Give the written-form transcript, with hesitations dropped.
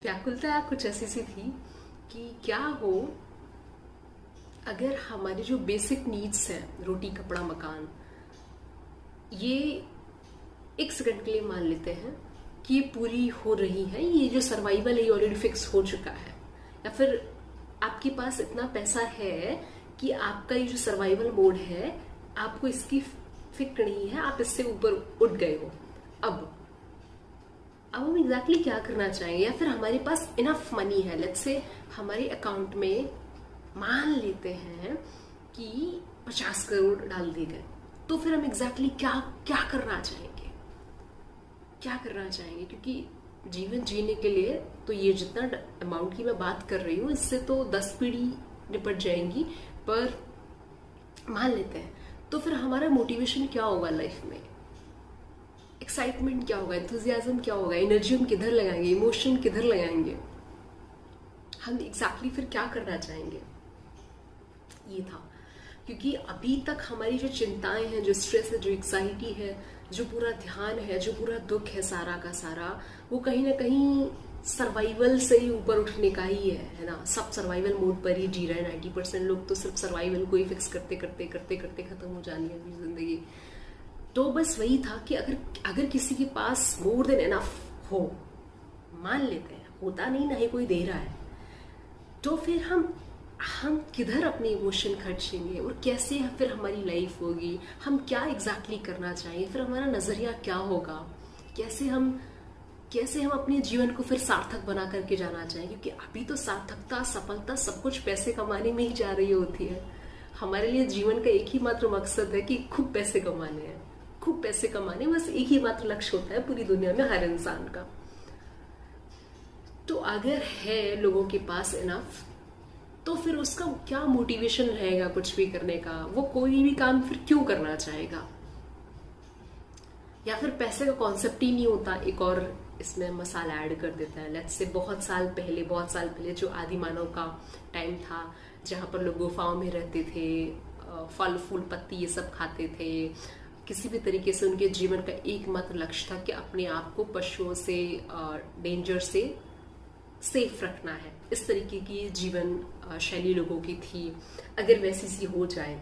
व्याकुलता कुछ ऐसी सी थी कि क्या हो अगर हमारे जो बेसिक नीड्स हैं, रोटी कपड़ा मकान, ये एक सेकंड के लिए मान लेते हैं कि ये पूरी हो रही है, ये जो सर्वाइवल है ये ऑलरेडी फिक्स हो चुका है, या फिर आपके पास इतना पैसा है कि आपका ये जो सर्वाइवल मोड है आपको इसकी फिक्र नहीं है, आप इससे ऊपर उठ गए हो। अब हम एग्जैक्टली क्या करना चाहेंगे, या फिर हमारे पास इनफ मनी है, लेट्स से हमारे अकाउंट में मान लेते हैं कि 50 करोड़ डाल दिए गए, तो फिर हम एग्जैक्टली क्या क्या करना चाहेंगे, क्या करना चाहेंगे? क्योंकि जीवन जीने के लिए तो ये जितना अमाउंट की मैं बात कर रही हूँ इससे तो 10 पीढ़ी निपट जाएंगी, पर मान लेते हैं तो फिर हमारा मोटिवेशन क्या होगा लाइफ में, एक्साइटमेंट क्या होगा, एंथुजियाज्म क्या होगा, एनर्जी हम किधर लगाएंगे, इमोशन किधर लगाएंगे, हम एग्जैक्टली फिर क्या करना चाहेंगे, ये था। क्योंकि अभी तक हमारी जो चिंताएं हैं, जो स्ट्रेस है, जो एग्जाइटी है, जो पूरा ध्यान है, जो पूरा दुख है सारा का सारा, वो कहीं ना कहीं सर्वाइवल से ही ऊपर उठने का ही है ना। सब सर्वाइवल मोड पर ही जी रहे हैं। 90% लोग तो सिर्फ सर्वाइवल को ही फिक्स करते करते करते करते खत्म हो जानी है अपनी जिंदगी। तो बस वही था कि अगर किसी के पास मोर देन एनफ हो, मान लेते हैं होता नहीं ना ही कोई दे रहा है, तो फिर हम किधर अपने इमोशन खर्चेंगे और कैसे फिर हमारी लाइफ होगी, हम क्या एग्जैक्टली करना चाहिए, फिर हमारा नजरिया क्या होगा, कैसे हम अपने जीवन को फिर सार्थक बना करके जाना चाहिए। क्योंकि अभी तो सार्थकता, सफलता सब कुछ पैसे कमाने में ही जा रही होती है। हमारे लिए जीवन का एक ही मात्र मकसद है कि खूब पैसे कमाने हैं, खूब पैसे कमाने, बस एक ही मात्र लक्ष्य होता है पूरी दुनिया में हर इंसान का। तो अगर है लोगों के पास इनफ, तो फिर उसका क्या मोटिवेशन रहेगा कुछ भी करने का, वो कोई भी काम फिर क्यों करना चाहेगा। या फिर पैसे का कॉन्सेप्ट ही नहीं होता, एक और इसमें मसाला ऐड कर देता है। लेट्स से बहुत साल पहले जो आदि मानव का टाइम था, जहाँ पर लोग गुफाओं में रहते थे, फल फूल पत्ती ये सब खाते थे, किसी भी तरीके से उनके जीवन का एकमात्र लक्ष्य था कि अपने आप को पशुओं से, डेंजर से सेफ रखना है। इस तरीके की जीवन शैली लोगों की थी। अगर वैसी सी हो जाए